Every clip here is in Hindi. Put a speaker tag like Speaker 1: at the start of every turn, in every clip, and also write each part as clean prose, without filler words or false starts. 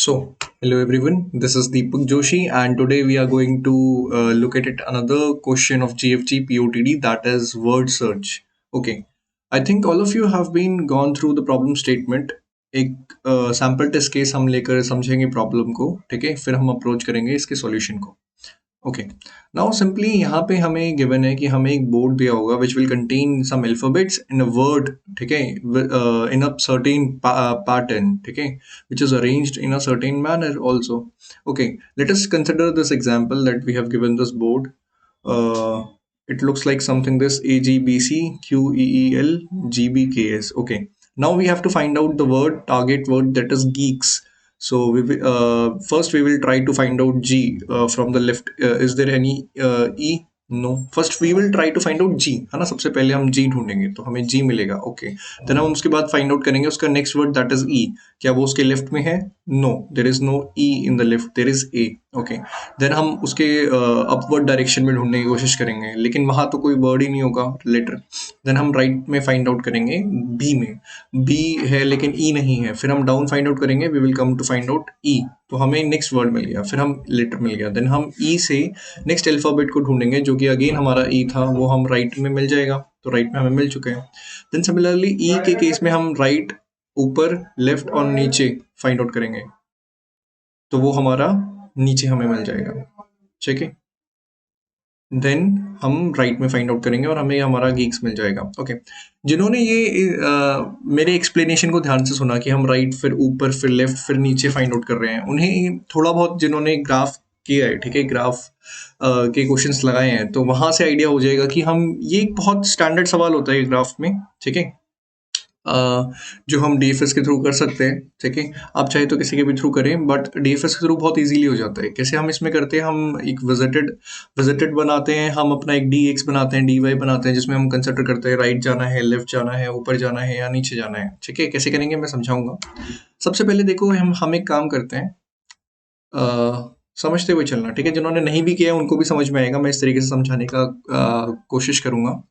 Speaker 1: Hello everyone, this is Deepak Joshi, and today we are going to look at another question of GFG POTD, that is word search. Okay, I think all of you have been gone through the problem statement. एक सैम्पल टेस्ट केस हम लेकर समझेंगे प्रॉब्लम को, ठीक है, फिर हम अप्रोच करेंगे इसके सॉल्यूशन को. ओके, नाउ सिंपली यहाँ पे हमें गिवन है कि हमें एक बोर्ड दिया होगा which will contain some alphabets in a word, ठीक है, इन अ सर्टेन पैटर्न, ठीक है, which is arranged in a certain manner also. Okay, let us consider this example that we have given this board. uh, it looks like something this AGBCQEELGBKS. Okay, now we have to find out the word, target word, that is geeks. So first we will try to find out G from the left. Is there any E? No. First we will try to find out G, है ना. सबसे पहले हम G ढूंढेंगे तो हमें G मिलेगा. ओके, देन हम उसके बाद फाइंड आउट करेंगे उसका next word, that is E. क्या वो उसके लेफ्ट में है? No, there is no E in the left, there is A. Okay, then हम उसके अपवर्ड डायरेक्शन में ढूंढने की कोशिश करेंगे, लेकिन वहां तो कोई वर्ड ही नहीं होगा लेटर. देन हम राइट में फाइंड आउट करेंगे B में. B है लेकिन E नहीं है. फिर हम डाउन फाइंड आउट करेंगे, we will come to find out E. तो हमें नेक्स्ट वर्ड मिल गया, फिर हम लेटर मिल गया. देन हम E से नेक्स्ट अल्फाबेट को ढूंढेंगे, जो कि अगेन हमारा E था, वो हम राइट में मिल जाएगा. तो राइट में हमें मिल चुके हैं. देन सिमिलरली E के केस में हम राइट, ऊपर, लेफ्ट और नीचे फाइंड आउट करेंगे, तो वो हमारा नीचे हमें मिल जाएगा. ठीक है, देन हम राइट में फाइंड आउट करेंगे और हमें हमारा गीक्स मिल जाएगा. ओके, जिन्होंने ये मेरे एक्सप्लेनेशन को ध्यान से सुना कि हम राइट फिर ऊपर फिर लेफ्ट फिर नीचे फाइंड आउट कर रहे हैं, उन्हें थोड़ा बहुत, जिन्होंने ग्राफ किया है, ठीक है, ग्राफ के क्वेश्चंस लगाए हैं, तो वहां से आइडिया हो जाएगा कि हम, ये एक बहुत स्टैंडर्ड सवाल होता है ग्राफ में, ठीक है, जो हम डीएफएस के थ्रू कर सकते हैं. ठीक है, आप चाहे तो किसी के भी थ्रू करें, बट डीएफएस के थ्रू बहुत इजीली हो जाता है. कैसे हम इसमें करते हैं, हम एक विजिटेड विजिटेड बनाते हैं, हम अपना एक डी एक्स बनाते हैं, डी वाई बनाते हैं, जिसमें हम कंसिडर करते हैं राइट जाना है, लेफ्ट जाना है, ऊपर जाना है या नीचे जाना है. ठीक है, कैसे करेंगे मैं समझाऊंगा. सबसे पहले देखो, हम एक काम करते हैं, समझते हुए चलना. ठीक है, जिन्होंने नहीं भी किया है उनको भी समझ में आएगा, मैं इस तरीके से समझाने का कोशिश करूंगा.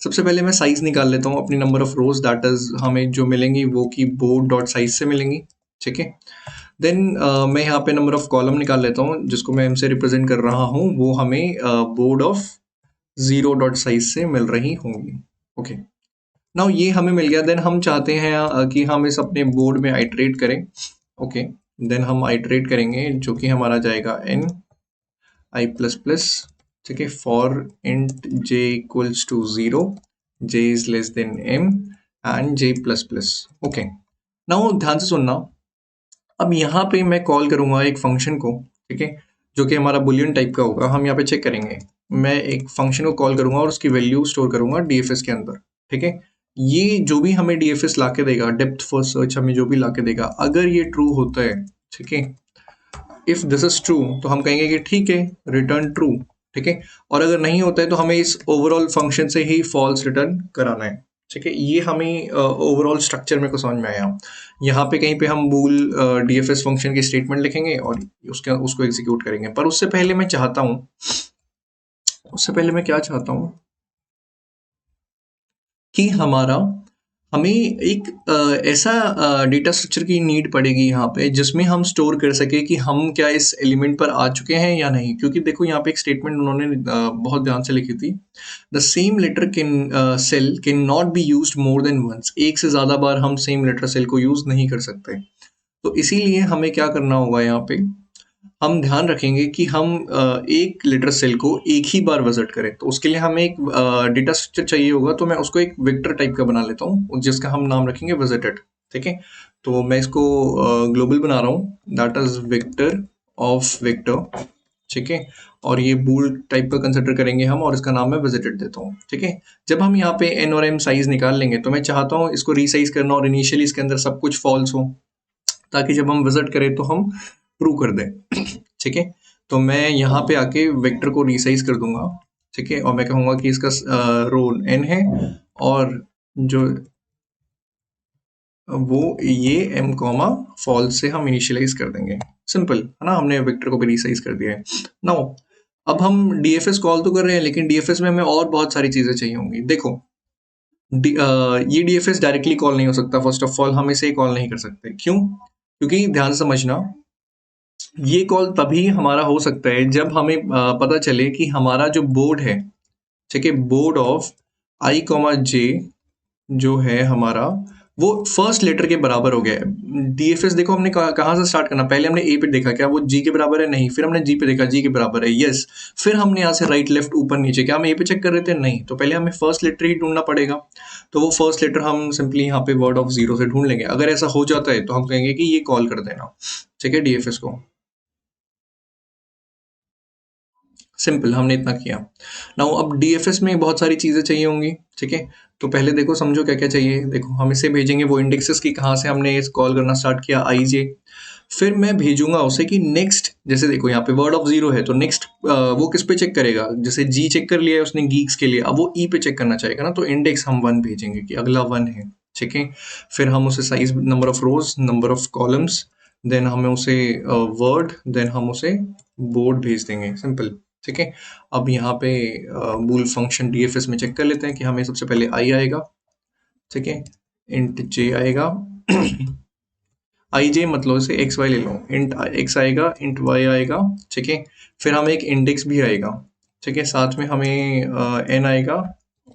Speaker 1: सबसे पहले मैं साइज निकाल लेता हूँ अपनी number of rose, that is हमें जो मिलेंगी वो की बोर्ड डॉट साइज से मिलेंगी. ठीक है, देन मैं यहाँ पे नंबर ऑफ कॉलम निकाल लेता हूँ, जिसको मैं एम से रिप्रेजेंट कर रहा हूँ, वो हमें board of zero dot size से मिल रही होंगी. ओके, नाउ ये हमें मिल गया. देन हम चाहते हैं कि हम इस अपने बोर्ड में आइट्रेट करें. ओके, देन हम आइट्रेट करेंगे, जो कि हमारा जाएगा n i प्लस प्लस. ठीक है, for int j equals to 0, j is less than m and j plus plus. Okay, now ध्यान से सुनना. अब यहाँ पे मैं कॉल करूंगा एक फंक्शन को, ठीक है, जो कि हमारा बुलियन टाइप का होगा. हम यहाँ पे चेक करेंगे, मैं एक फंक्शन को कॉल करूंगा और उसकी वैल्यू स्टोर करूंगा डीएफएस के अंदर. ठीक है, ये जो भी हमें डीएफएस लाके देगा, डेप्थ फर्स्ट सर्च हमें जो भी लाके देगा, अगर ये ट्रू होता है, ठीक है, इफ दिस इज ट्रू, तो हम कहेंगे कि ठीक है, रिटर्न ट्रू. ठीक है, और अगर नहीं होता है तो हमें इस ओवरऑल फंक्शन से ही फॉल्स रिटर्न कराना है. ठीक है, ये हमें ओवरऑल स्ट्रक्चर में को समझ में आया. यहाँ पे कहीं पे हम बूल डीएफएस फंक्शन की स्टेटमेंट लिखेंगे और उसको एग्जीक्यूट करेंगे. पर उससे पहले मैं चाहता हूँ, उससे पहले मैं क्या चाहता हूँ कि हमें एक ऐसा डेटा स्ट्रक्चर की नीड पड़ेगी यहाँ पे, जिसमें हम स्टोर कर सके कि हम क्या इस एलिमेंट पर आ चुके हैं या नहीं. क्योंकि देखो, यहाँ पे एक स्टेटमेंट उन्होंने बहुत ध्यान से लिखी थी, the same letter can cell can not be used more than once. एक से ज्यादा बार हम सेम लेटर सेल को यूज नहीं कर सकते. तो इसीलिए हमें क्या करना होगा, यहाँ पे हम ध्यान रखेंगे कि हम एक लेटर सेल को एक ही बार विजिट करें. तो उसके लिए हमें एक डेटा स्ट्रक्चर चाहिए होगा, तो मैं उसको एक वेक्टर टाइप का बना लेता हूँ, जिसका हम नाम रखेंगे विजिटेड. ठीक है, तो मैं इसको ग्लोबल बना रहा हूँ, that is vector of vector. ठीक है, और ये बूल टाइप का कंसिडर करेंगे हम, और इसका नाम मैं विजिटेड देता हूँ. ठीक है, जब हम यहाँ पे एन और एम साइज निकाल लेंगे, तो मैं चाहता हूँ इसको रीसाइज करना और इनिशियली इसके अंदर सब कुछ फॉल्स हो, ताकि जब हम विजिट करें तो हम ट्रू कर दें. ठीक है, तो मैं यहाँ पे आके वेक्टर को रीसाइज कर दूंगा. ठीक है, और मैं कहूंगा कि इसका रो n है, और जो वो ये m कॉमा फॉल्स से हम इनिशियलाइज कर देंगे. सिंपल है ना, हमने वेक्टर को भी रीसाइज कर दिया है. नाउ अब हम डीएफएस कॉल तो कर रहे हैं, लेकिन डीएफएस में हमें और बहुत सारी चीजें चाहिए होंगी. देखो, ये डीएफएस डायरेक्टली कॉल नहीं हो सकता. फर्स्ट ऑफ ऑल हम इसे कॉल नहीं कर सकते. क्यों? क्योंकि ध्यान से समझना, ये कॉल तभी हमारा हो सकता है जब हमें पता चले कि हमारा जो बोर्ड है, ठीक है, बोर्ड ऑफ आई कॉमा जे जो है हमारा, वो फर्स्ट लेटर के बराबर हो गया है। डीएफएस देखो हमने कहाँ से स्टार्ट करना, पहले हमने ए पे देखा क्या वो जी के बराबर है, नहीं, फिर हमने जी पे देखा जी के बराबर है, यस, फिर हमने यहाँ से राइट लेफ्ट ऊपर नीचे, क्या हम ए पे चेक कर रहे थे, नहीं, तो पहले हमें फर्स्ट लेटर ही ढूंढना पड़ेगा। तो वो फर्स्ट लेटर हम सिंपली यहाँ पे वर्ड ऑफ जीरो से ढूंढ लेंगे। अगर ऐसा हो जाता है तो हम कहेंगे कि ये कॉल कर देना, ठीक है, डीएफएस को। सिंपल, हमने इतना किया। नाउ अब डीएफएस में बहुत सारी चीज़ें चाहिए होंगी, ठीक है। तो पहले देखो समझो क्या क्या चाहिए। देखो हम इसे भेजेंगे वो इंडेक्सेस की, कहाँ से हमने इस कॉल करना स्टार्ट किया, आई जे। फिर मैं भेजूंगा उसे कि नेक्स्ट, जैसे देखो यहाँ पे वर्ड ऑफ जीरो है तो नेक्स्ट वो किस पे चेक करेगा, जैसे जी चेक कर लिया है उसने गीक्स के लिए, अब वो ई पे चेक करना चाहेगा ना, तो इंडेक्स हम वन भेजेंगे कि अगला वन है, ठीक है। फिर हम उसे size, number of rows, number of columns, then हमें उसे वर्ड, देन हम उसे बोर्ड भेज देंगे, सिंपल, ठीक है। अब यहाँ पे बूल फंक्शन डीएफएस में चेक कर लेते हैं कि हमें सबसे पहले आई आएगा, ठीक है, इंट जे आएगा। आई जे मतलब इसे एक्स वाई ले लो, इंट एक्स आएगा, इंट वाई आएगा, ठीक है। फिर हमें एक इंडेक्स भी आएगा, ठीक है, साथ में हमें एन आएगा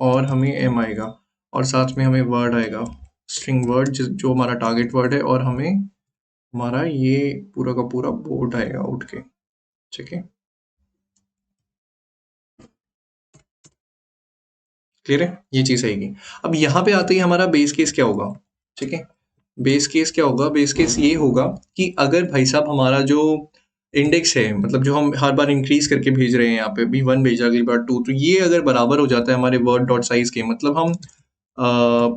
Speaker 1: और हमें एम आएगा, और साथ में हमें वर्ड आएगा, स्ट्रिंग वर्ड जो हमारा टारगेट वर्ड है, और हमें हमारा ये पूरा का पूरा बोर्ड आएगा उठ के, ठीक है, क्लियर है, ये चीज आएगी। अब यहाँ पे आते ही हमारा बेस केस क्या होगा, ठीक है। बेस केस क्या होगा, बेस केस ये होगा कि अगर भाई साहब हमारा जो इंडेक्स है, मतलब जो हम हर बार इंक्रीज करके भेज रहे हैं, यहाँ पे भी वन भेजा अगली बार टू, तो ये अगर बराबर हो जाता है हमारे वर्ड डॉट साइज के, मतलब हम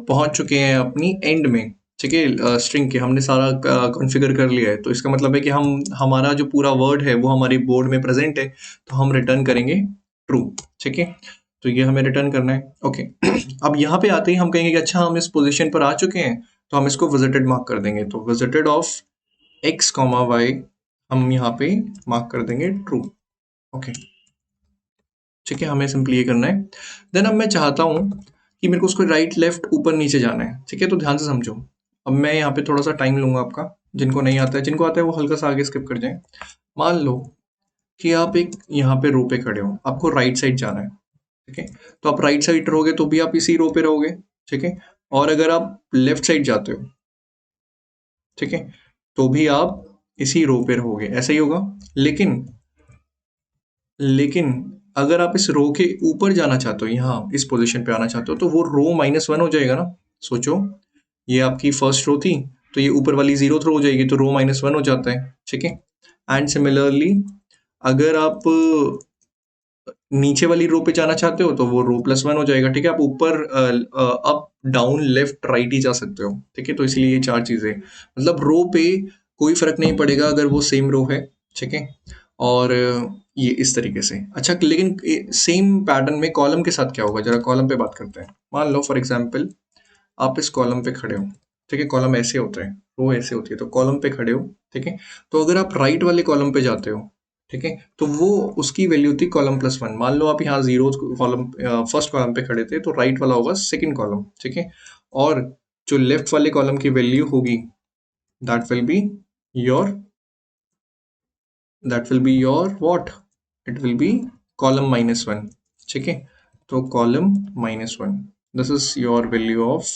Speaker 1: पहुंच चुके हैं अपनी एंड में, ठीक है, स्ट्रिंग के हमने सारा कॉन्फ़िगर कर लिया है, तो इसका मतलब है कि हम, हमारा जो पूरा वर्ड है वो हमारे बोर्ड में प्रेजेंट है, तो हम रिटर्न करेंगे ट्रू, ठीक है। तो ये हमें रिटर्न करना है, ओके। अब यहाँ पे आते ही हम कहेंगे कि अच्छा हम इस पोजीशन पर आ चुके हैं, तो हम इसको विजिटेड मार्क कर देंगे, तो visited of x comma y हम यहाँ पे मार्क कर देंगे ट्रू, ओके, ठीक है, हमें सिंपली ये करना है। देन अब मैं चाहता हूँ कि मेरे को उसको राइट लेफ्ट ऊपर नीचे जाना है, ठीक है, तो ध्यान से समझो। अब मैं यहाँ पे थोड़ा सा टाइम लूंगा आपका, जिनको नहीं आता है, जिनको आता है वो हल्का सा आगे स्किप कर जाए। मान लो कि आप एक यहाँ पे रो पे खड़े हो, आपको राइट साइड जाना है, ठीक है, तो आप राइट साइड रहोगे तो भी आप इसी रो पे रहोगे, ठीक है, और अगर आप लेफ्ट साइड जाते हो, ठीक है, तो भी आप इसी रो पे रहोगे, ऐसा ही होगा। लेकिन लेकिन अगर आप इस रो के ऊपर जाना चाहते हो, यहाँ इस पोजीशन पे आना चाहते हो, तो वो रो -1 हो जाएगा ना। सोचो, ये आपकी फर्स्ट रो थी, तो ये ऊपर वाली जीरो थ्रो हो जाएगी, तो रो -1 हो जाता है, ठीक है। एंड सिमिलरली अगर आप नीचे वाली रो पे जाना चाहते हो तो वो रो +1 हो जाएगा, ठीक है। आप ऊपर अप डाउन लेफ्ट राइट ही जा सकते हो, ठीक है। तो इसलिए ये चार चीजें, मतलब रो पे कोई फर्क नहीं पड़ेगा अगर वो सेम रो है, ठीक है। और ये इस तरीके से, अच्छा, लेकिन सेम पैटर्न में कॉलम के साथ क्या होगा, जरा कॉलम पे बात करते हैं। मान लो फॉर एग्जाम्पल आप इस कॉलम पे खड़े हो, ठीक है, कॉलम ऐसे होता है, रो ऐसे होती है, तो कॉलम पे खड़े हो, ठीक है। तो अगर आप राइट वाले कॉलम पे जाते हो, ठीक है, तो वो उसकी वैल्यू थी कॉलम +1। मान लो आप यहाँ जीरो कॉलम, फर्स्ट कॉलम पे खड़े थे, तो राइट वाला होगा सेकंड कॉलम, ठीक है। और जो लेफ्ट वाले कॉलम की वैल्यू होगी, that will be your what, it will be column -1, ठीक है। तो column -1, this is your value of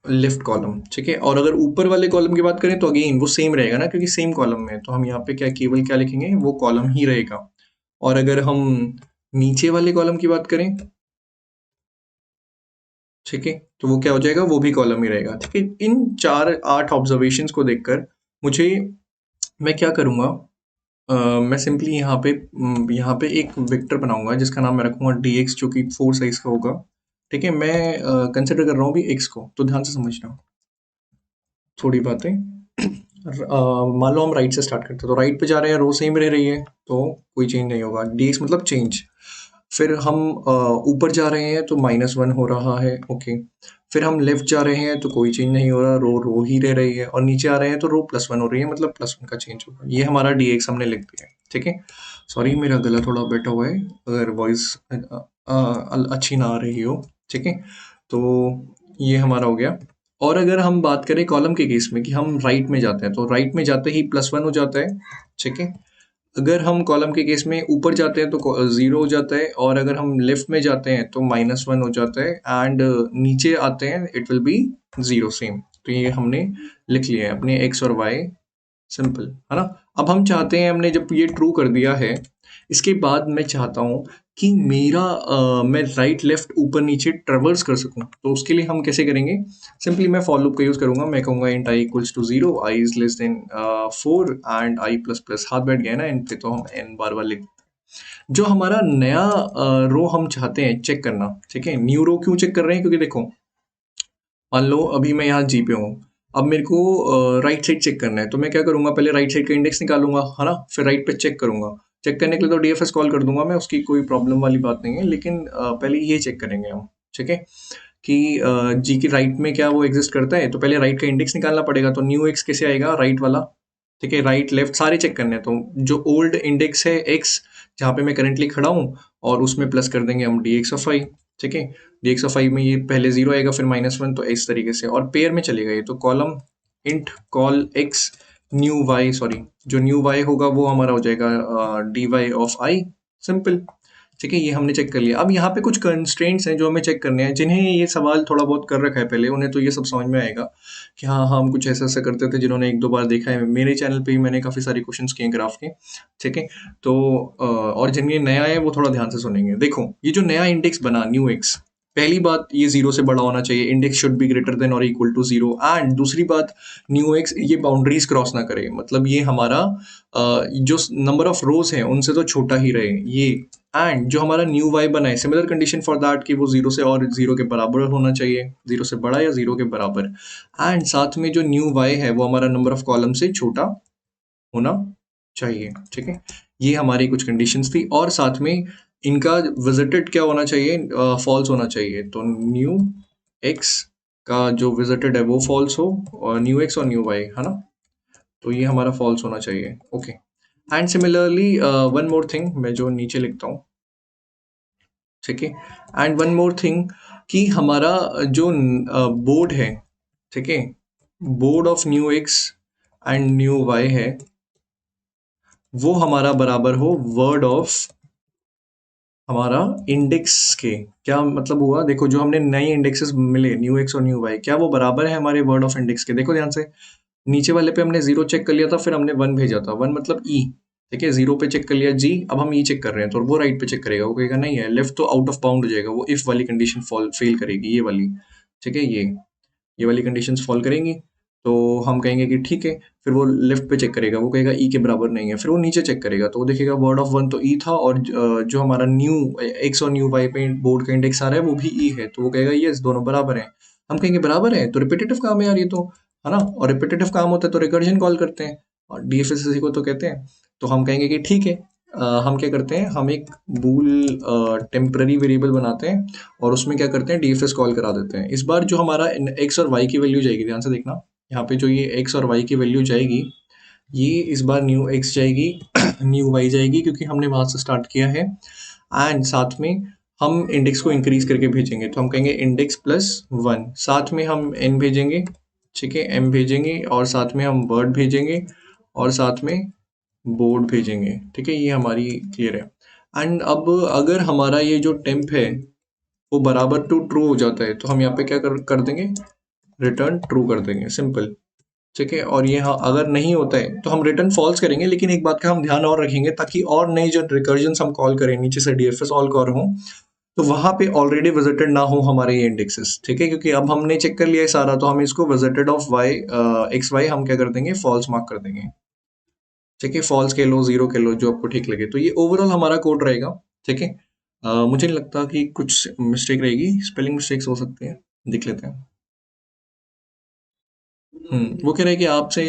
Speaker 1: left column, ठीक है। और अगर ऊपर वाले कॉलम की बात करें तो अगेन वो सेम रहेगा ना, क्योंकि सेम कॉलम में है, तो हम यहाँ पे क्या केवल क्या लिखेंगे, वो कॉलम ही रहेगा। और अगर हम नीचे वाले कॉलम की बात करें, ठीक है, तो वो क्या हो जाएगा, वो भी कॉलम ही रहेगा, ठीक है। इन 4-8 ऑब्जर्वेशंस को देखकर मुझे, मैं क्या करूँगा, मैं सिंपली यहाँ पे एक वेक्टर बनाऊंगा जिसका नाम मैं रखूंगा dx, जो कि 4 साइज का होगा, ठीक है। मैं कंसिडर कर रहा हूँ भी x को, तो ध्यान से समझना थोड़ी बातें। मान लो हम राइट से स्टार्ट करते हैं, तो राइट पे जा रहे हैं, रो सेम रह रही है, तो कोई चेंज नहीं होगा, dx मतलब चेंज। फिर हम ऊपर जा रहे हैं तो -1 हो रहा है, ओके। फिर हम लेफ्ट जा रहे हैं तो कोई चेंज नहीं हो रहा, रो रो ही रह रही है, और नीचे आ रहे हैं तो रो +1 हो रही है, मतलब +1 का चेंज होगा। ये हमारा dx हमने लिख दिया है, ठीक है। सॉरी मेरा गला थोड़ा बैठा हुआ है, अगर वॉइस अच्छी ना आ रही हो, ठीक है। तो ये हमारा हो गया। और अगर हम बात करें कॉलम के केस में कि हम राइट में जाते हैं, तो राइट में जाते ही +1 हो जाता है, ठीक है। अगर हम कॉलम के केस में ऊपर जाते हैं तो 0 हो जाता है, और अगर हम लेफ्ट में जाते हैं तो -1 हो जाता है, एंड नीचे आते हैं इट विल बी 0 सेम। तो ये हमने लिख लिया है अपने x और y, सिंपल है ना। अब हम चाहते हैं, हमने जब ये ट्रू कर दिया है, इसके बाद मैं चाहता हूँ कि मैं राइट लेफ्ट ऊपर नीचे ट्रेवर्स कर सकूं। तो उसके लिए हम कैसे करेंगे? सिंपली मैं फॉर लूप का यूज करूंगा। मैं कहूंगा int i equals to 0, i is less than 4 and i plus plus, हाथ बैठ गया ना एन पे, तो हम एन बार बार लिख। जो हमारा नया रो हम चाहते हैं चेक करना, ठीक है। न्यू रो क्यों चेक कर रहे हैं? क्योंकि देखो, मान लो अभी मैं यहाँ जी पे हूँ, अब मेरे को राइट साइड चेक करना है, तो मैं क्या करूंगा, पहले राइट साइड का इंडेक्स निकालूंगा, है ना, फिर राइट पे चेक करूंगा। चेक करने के लिए तो डीएफएस कॉल कर दूंगा मैं, उसकी कोई प्रॉब्लम वाली बात नहीं है, लेकिन पहले ये चेक करेंगे हम, ठीक है, कि जी की राइट में क्या वो एग्जिस्ट करता है। तो पहले राइट का इंडेक्स निकालना पड़ेगा, तो न्यू एक्स कैसे आएगा? राइट वाला, ठीक है, राइट लेफ्ट सारे चेक करने हैं। तो जो ओल्ड इंडेक्स है एक्स, जहाँ पे मैं करेंटली खड़ा हूँ, और उसमें प्लस कर देंगे हम डी एक्स ऑफ आई, ठीक है। डी एक्स ऑफ आई में ये पहले 0 आएगा, फिर -1, तो इस तरीके से, और पेयर में चलेगा ये, तो column int col x new y, sorry, जो न्यू वाई होगा वो हमारा हो जाएगा d y of i, simple, ठीक है। ये हमने चेक कर लिया। अब यहाँ पे कुछ कंस्ट्रेंट्स हैं जो हमें चेक करने हैं, जिन्हें ये सवाल थोड़ा बहुत कर रखा है पहले, उन्हें तो ये सब समझ में आएगा कि हाँ हाँ हम कुछ ऐसा ऐसा करते थे। जिन्होंने एक दो बार देखा है, मेरे चैनल पे ही मैंने काफ़ी सारे क्वेश्चंस किए हैं ग्राफ के, ठीक है। तो और जिनके नया है वो थोड़ा ध्यान से सुनेंगे। देखो, ये जो नया इंडेक्स बना न्यू एक्स, पहली बात ये 0 से बड़ा होना चाहिए, index should be greater than और इक्वल टू 0। एंड दूसरी बात, न्यू एक्स ये बाउंड्रीज क्रॉस ना करे, मतलब ये हमारा जो नंबर ऑफ रोज है उनसे तो छोटा ही रहे ये। एंड जो हमारा न्यू वाई बना है, सिमिलर कंडीशन फॉर दैट कि वो 0 से और 0 के बराबर होना चाहिए, 0 से बड़ा या 0 के बराबर। एंड साथ में जो न्यू वाई है वो हमारा नंबर ऑफ कॉलम से छोटा होना चाहिए, ठीक है। ये हमारी कुछ कंडीशंस थी, और साथ में इनका विजिटेड क्या होना चाहिए? फॉल्स होना चाहिए। तो न्यू एक्स का जो विजिटेड है वो फॉल्स हो, और न्यू एक्स और न्यू वाई, है ना, तो ये हमारा फॉल्स होना चाहिए, okay. And similarly one more thing मैं जो नीचे लिखता हूँ, ठीक है। एंड वन मोर थिंग कि हमारा जो बोर्ड है, ठीक है, board of new x and new y है, वो हमारा बराबर हो वर्ड ऑफ हमारा इंडेक्स के। क्या मतलब हुआ? देखो, जो हमने नए इंडेक्सेस मिले न्यू एक्स और न्यू वाई, क्या वो बराबर है हमारे वर्ड ऑफ इंडेक्स के? देखो ध्यान से, नीचे वाले पे हमने 0 चेक कर लिया था, फिर हमने 1 भेजा था, 1 मतलब ई, ठीक है। 0 पे चेक कर लिया जी, अब हम ई चेक कर रहे हैं, तो वो राइट पे चेक करेगा, वो कहेगा नहीं है, लेफ्ट तो आउट ऑफ बाउंड हो जाएगा, वो इफ वाली कंडीशन फॉल फेल करेगी, ये वाली, ठीक है। ये वाली कंडीशंस फॉल करेंगी, तो हम कहेंगे कि ठीक है। फिर वो लेफ्ट पे चेक करेगा, वो कहेगा ई के बराबर नहीं है, फिर वो नीचे चेक करेगा, तो वो देखेगा वर्ड ऑफ 1 तो ई था, और जो हमारा न्यू एक्स और न्यू वाई पे बोर्ड का इंडेक्स आ रहा है वो भी ई है, तो वो कहेगा यस दोनों बराबर हैं। हम कहेंगे बराबर है, तो रिपीटेटिव काम है यार ये तो, है ना, और रिपीटेटिव काम होता है तो रिकर्जन कॉल करते हैं, और डीएफएस इसी को तो कहते हैं। तो हम कहेंगे कि ठीक है, हम क्या करते हैं, हम एक बूल टेम्पररी वेरिएबल बनाते हैं, और उसमें क्या करते हैं, डीएफएस कॉल करा देते हैं। इस बार जो हमारा एक्स और वाई की वैल्यू जाएगी, ध्यान से देखना, यहाँ पे जो ये एक्स और वाई की वैल्यू जाएगी, ये इस बार न्यू एक्स जाएगी न्यू वाई जाएगी, क्योंकि हमने वहां से स्टार्ट किया है। एंड साथ में हम इंडेक्स को इंक्रीज करके भेजेंगे, तो हम कहेंगे इंडेक्स +1, साथ में हम एन भेजेंगे, ठीक है, एम भेजेंगे, और साथ में हम वर्ड भेजेंगे, और साथ में बोर्ड भेजेंगे, ठीक है। ये हमारी क्लियर है। एंड अब अगर हमारा ये जो टेम्प है वो बराबर टू ट्रू हो जाता है, तो हम यहाँ पे क्या कर देंगे, रिटर्न ट्रू कर देंगे, सिंपल, ठीक है। और ये हाँ अगर नहीं होता है तो हम रिटर्न फॉल्स करेंगे, लेकिन एक बात का हम ध्यान और रखेंगे, ताकि और नई जो रिकर्जन हम कॉल करें नीचे से डीएफएस ऑल कॉल हो, तो वहां पे ऑलरेडी विजिटेड ना हो हमारे ये इंडेक्सेस, ठीक है, क्योंकि अब हमने चेक कर लिया है सारा, तो हम इसको visited of y x y हम क्या कर देंगे, फॉल्स मार्क कर देंगे, ठीक है। फॉल्स के लो, 0 के लो, जो आपको ठीक लगे। तो ये ओवरऑल हमारा कोड रहेगा, ठीक है। मुझे नहीं लगता कि कुछ मिस्टेक रहेगी, स्पेलिंग मिस्टेक्स हो सकते हैं, देख लेते हैं। वो कह रहे हैं कि आपसे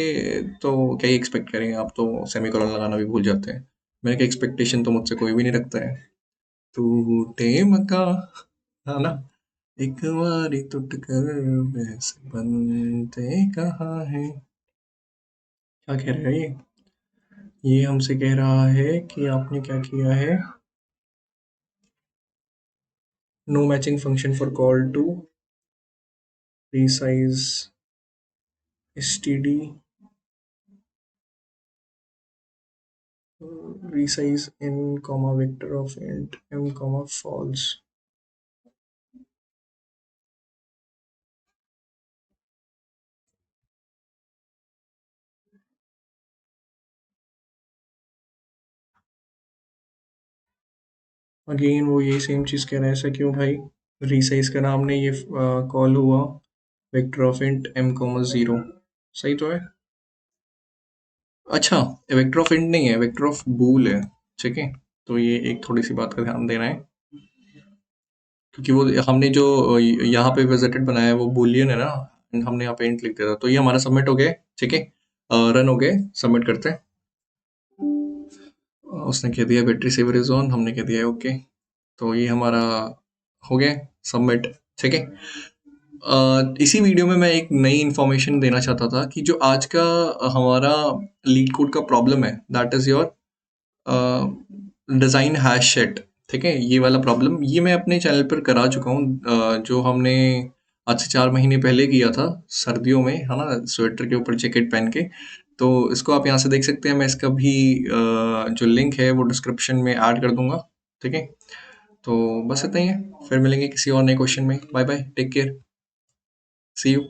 Speaker 1: तो क्या ही एक्सपेक्ट करेंगे, आप तो सेमीकोलन लगाना भी भूल जाते हैं। मैंने कहा एक्सपेक्टेशन तो मुझसे कोई भी नहीं रखता है। टूटे मका, है ना, एक बारी टूट कर वैसे बनते कहाँ है। क्या कह रहा है ये हमसे कह रहा है कि आपने क्या किया है, no matching function for call to resize std, resize in comma vector of int m comma false. Again वो यही सेम चीज़ कह रहा है, ऐसा क्यों भाई? resize का नाम ने ये कॉल हुआ vector of int m comma zero, सही तो है? अच्छा, वेक्टर ऑफ इंट नहीं है, वेक्टर ऑफ बूल है। ठीक है, तो ये एक थोड़ी सी बात का ध्यान देना है, क्योंकि वो हमने जो यहाँ पे विजिटेड बनाया है वो बूलियन है ना, and हमने यहाँ पे इंट लिख दिया था। तो ये हमारा सबमिट हो गया। ठीक है, रन हो गए, सबमिट करते हैं। उसने कह दिया बैटरी सेवर इज ऑन, हमने कह दिया ओके। तो ये हमारा हो गया सबमिट। ठीक है, इसी वीडियो में मैं एक नई इन्फॉर्मेशन देना चाहता था कि जो आज का हमारा लीड कोड का प्रॉब्लम है, that is your design hash set. ठीक है, ये वाला प्रॉब्लम ये मैं अपने चैनल पर करा चुका हूँ, जो हमने आज से 4 महीने पहले किया था सर्दियों में, है ना, स्वेटर के ऊपर जैकेट पहन के। तो इसको आप यहाँ से देख सकते हैं, मैं इसका भी जो लिंक है वो डिस्क्रिप्शन में ऐड कर दूंगा। ठीक है, तो बस इतना ही है, फिर मिलेंगे किसी और नए क्वेश्चन में। Bye bye, take care, see you.